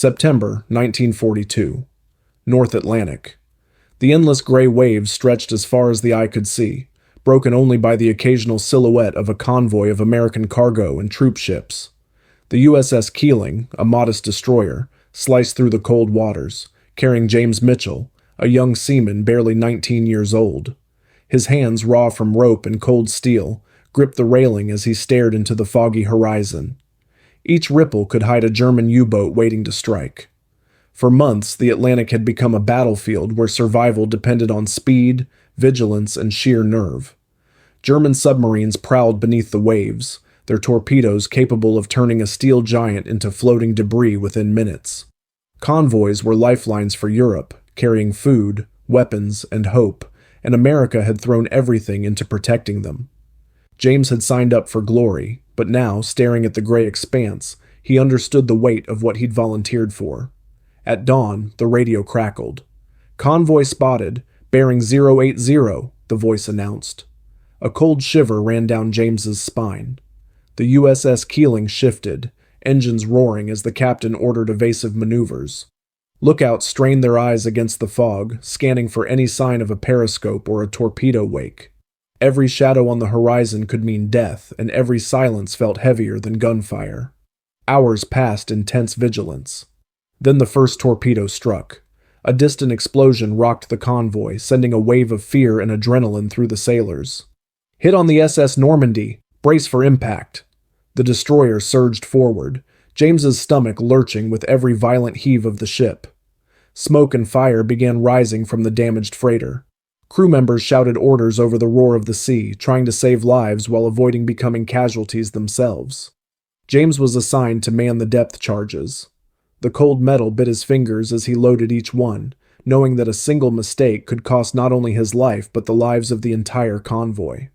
September 1942. North Atlantic. The endless gray waves stretched as far as the eye could see, broken only by the occasional silhouette of a convoy of American cargo and troop ships. The USS Keeling, a modest destroyer, sliced through the cold waters, carrying James Mitchell, a young seaman barely 19 years old. His hands, raw from rope and cold steel, gripped the railing as he stared into the foggy horizon. Each ripple could hide a German U-boat waiting to strike. For months, the Atlantic had become a battlefield where survival depended on speed, vigilance, and sheer nerve. German submarines prowled beneath the waves, their torpedoes capable of turning a steel giant into floating debris within minutes. Convoys were lifelines for Europe, carrying food, weapons, and hope, and America had thrown everything into protecting them. James had signed up for glory, but now, staring at the gray expanse, he understood the weight of what he'd volunteered for. At dawn, the radio crackled. "Convoy spotted, bearing 080, the voice announced. A cold shiver ran down James's spine. The USS Keeling shifted, engines roaring as the captain ordered evasive maneuvers. Lookouts strained their eyes against the fog, scanning for any sign of a periscope or a torpedo wake. Every shadow on the horizon could mean death, and every silence felt heavier than gunfire. Hours passed in tense vigilance. Then the first torpedo struck. A distant explosion rocked the convoy, sending a wave of fear and adrenaline through the sailors. "Hit on the SS Normandy. Brace for impact." The destroyer surged forward, James's stomach lurching with every violent heave of the ship. Smoke and fire began rising from the damaged freighter. Crew members shouted orders over the roar of the sea, trying to save lives while avoiding becoming casualties themselves. James was assigned to man the depth charges. The cold metal bit his fingers as he loaded each one, knowing that a single mistake could cost not only his life but the lives of the entire convoy.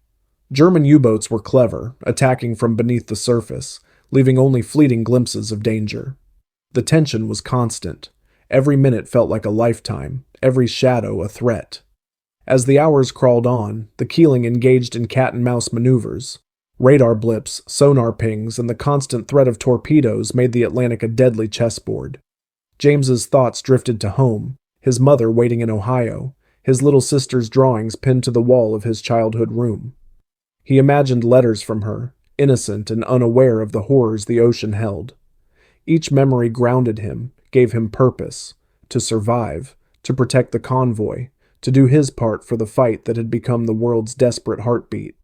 German U-boats were clever, attacking from beneath the surface, leaving only fleeting glimpses of danger. The tension was constant. Every minute felt like a lifetime, every shadow a threat. As the hours crawled on, the Keeling engaged in cat-and-mouse maneuvers. Radar blips, sonar pings, and the constant threat of torpedoes made the Atlantic a deadly chessboard. James's thoughts drifted to home, his mother waiting in Ohio, his little sister's drawings pinned to the wall of his childhood room. He imagined letters from her, innocent and unaware of the horrors the ocean held. Each memory grounded him, gave him purpose, to survive, to protect the convoy, to do his part for the fight that had become the world's desperate heartbeat.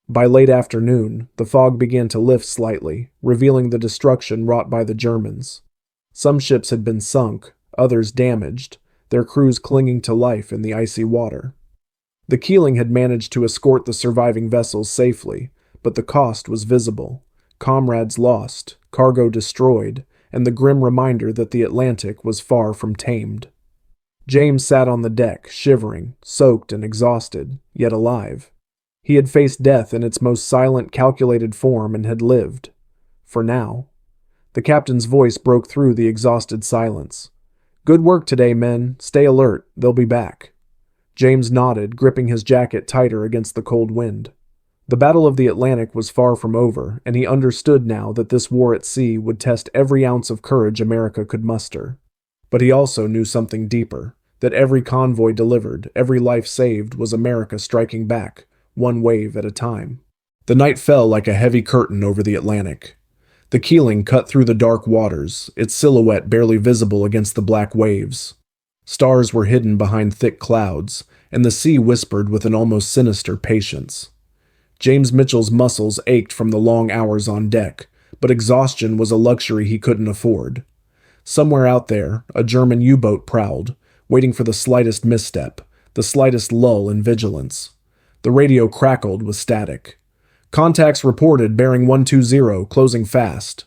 By late afternoon, the fog began to lift slightly, revealing the destruction wrought by the Germans. Some ships had been sunk, others damaged, their crews clinging to life in the icy water. The Keeling had managed to escort the surviving vessels safely, but the cost was visible. Comrades lost, cargo destroyed, and the grim reminder that the Atlantic was far from tamed. James sat on the deck, shivering, soaked and exhausted, yet alive. He had faced death in its most silent, calculated form and had lived. For now. The captain's voice broke through the exhausted silence. "Good work today, men. Stay alert. They'll be back." James nodded, gripping his jacket tighter against the cold wind. The Battle of the Atlantic was far from over, and he understood now that this war at sea would test every ounce of courage America could muster. But he also knew something deeper, that every convoy delivered, every life saved was America striking back, one wave at a time. The night fell like a heavy curtain over the Atlantic. The Keeling cut through the dark waters, its silhouette barely visible against the black waves. Stars were hidden behind thick clouds, and the sea whispered with an almost sinister patience. James Mitchell's muscles ached from the long hours on deck, but exhaustion was a luxury he couldn't afford. Somewhere out there, a German U-boat prowled, waiting for the slightest misstep, the slightest lull in vigilance. The radio crackled with static. "Contacts reported bearing 120, closing fast."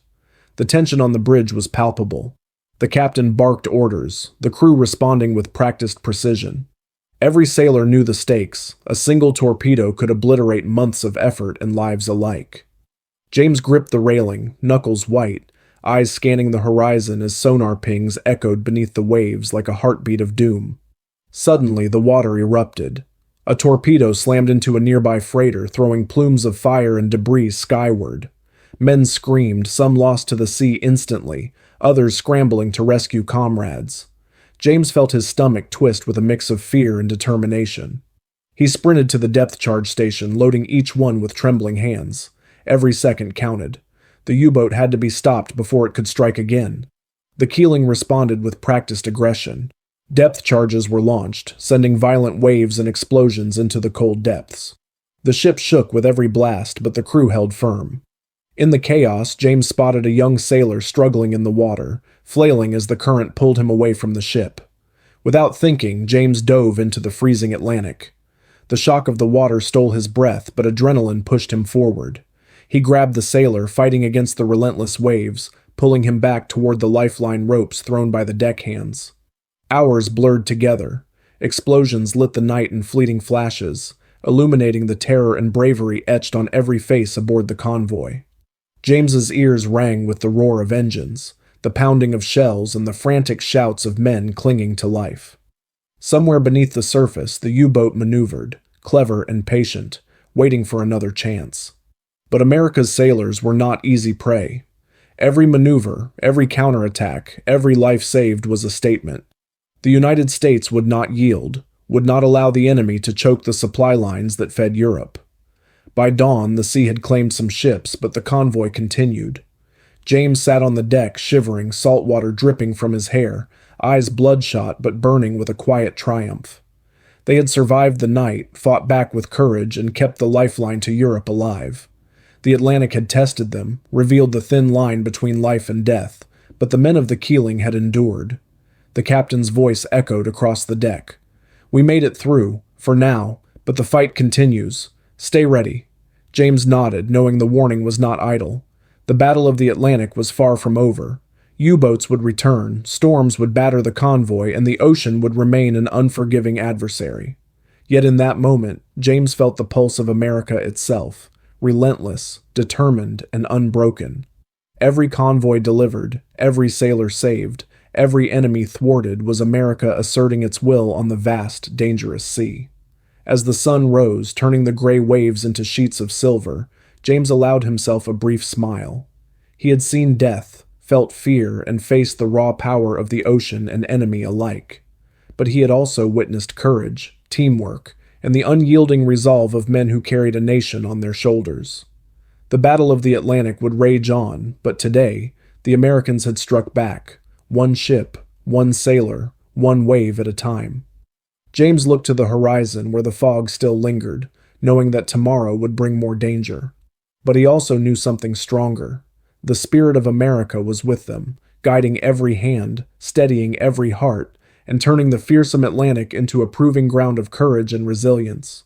The tension on the bridge was palpable. The captain barked orders, the crew responding with practiced precision. Every sailor knew the stakes. A single torpedo could obliterate months of effort and lives alike. James gripped the railing, knuckles white, eyes scanning the horizon as sonar pings echoed beneath the waves like a heartbeat of doom. Suddenly, the water erupted. A torpedo slammed into a nearby freighter, throwing plumes of fire and debris skyward. Men screamed, some lost to the sea instantly, others scrambling to rescue comrades. James felt his stomach twist with a mix of fear and determination. He sprinted to the depth charge station, loading each one with trembling hands. Every second counted. The U-boat had to be stopped before it could strike again. The Keeling responded with practiced aggression. Depth charges were launched, sending violent waves and explosions into the cold depths. The ship shook with every blast, but the crew held firm. In the chaos, James spotted a young sailor struggling in the water, flailing as the current pulled him away from the ship. Without thinking, James dove into the freezing Atlantic. The shock of the water stole his breath, but adrenaline pushed him forward. He grabbed the sailor, fighting against the relentless waves, pulling him back toward the lifeline ropes thrown by the deckhands. Hours blurred together. Explosions lit the night in fleeting flashes, illuminating the terror and bravery etched on every face aboard the convoy. James's ears rang with the roar of engines, the pounding of shells, and the frantic shouts of men clinging to life. Somewhere beneath the surface, the U-boat maneuvered, clever and patient, waiting for another chance. But America's sailors were not easy prey. Every maneuver, every counterattack, every life saved was a statement. The United States would not yield, would not allow the enemy to choke the supply lines that fed Europe. By dawn, the sea had claimed some ships, but the convoy continued. James sat on the deck, shivering, salt water dripping from his hair, eyes bloodshot but burning with a quiet triumph. They had survived the night, fought back with courage, and kept the lifeline to Europe alive. The Atlantic had tested them, revealed the thin line between life and death, but the men of the Keeling had endured. The captain's voice echoed across the deck. "We made it through, for now, but the fight continues. Stay ready." James nodded, knowing the warning was not idle. The Battle of the Atlantic was far from over. U-boats would return, storms would batter the convoy, and the ocean would remain an unforgiving adversary. Yet in that moment, James felt the pulse of America itself, relentless, determined, and unbroken. Every convoy delivered, every sailor saved, every enemy thwarted was America asserting its will on the vast, dangerous sea. As the sun rose, turning the gray waves into sheets of silver, James allowed himself a brief smile. He had seen death, felt fear, and faced the raw power of the ocean and enemy alike. But he had also witnessed courage, teamwork, and the unyielding resolve of men who carried a nation on their shoulders. The Battle of the Atlantic would rage on, but today, the Americans had struck back, one ship, one sailor, one wave at a time. James looked to the horizon where the fog still lingered, knowing that tomorrow would bring more danger. But he also knew something stronger. The spirit of America was with them, guiding every hand, steadying every heart, and turning the fearsome Atlantic into a proving ground of courage and resilience.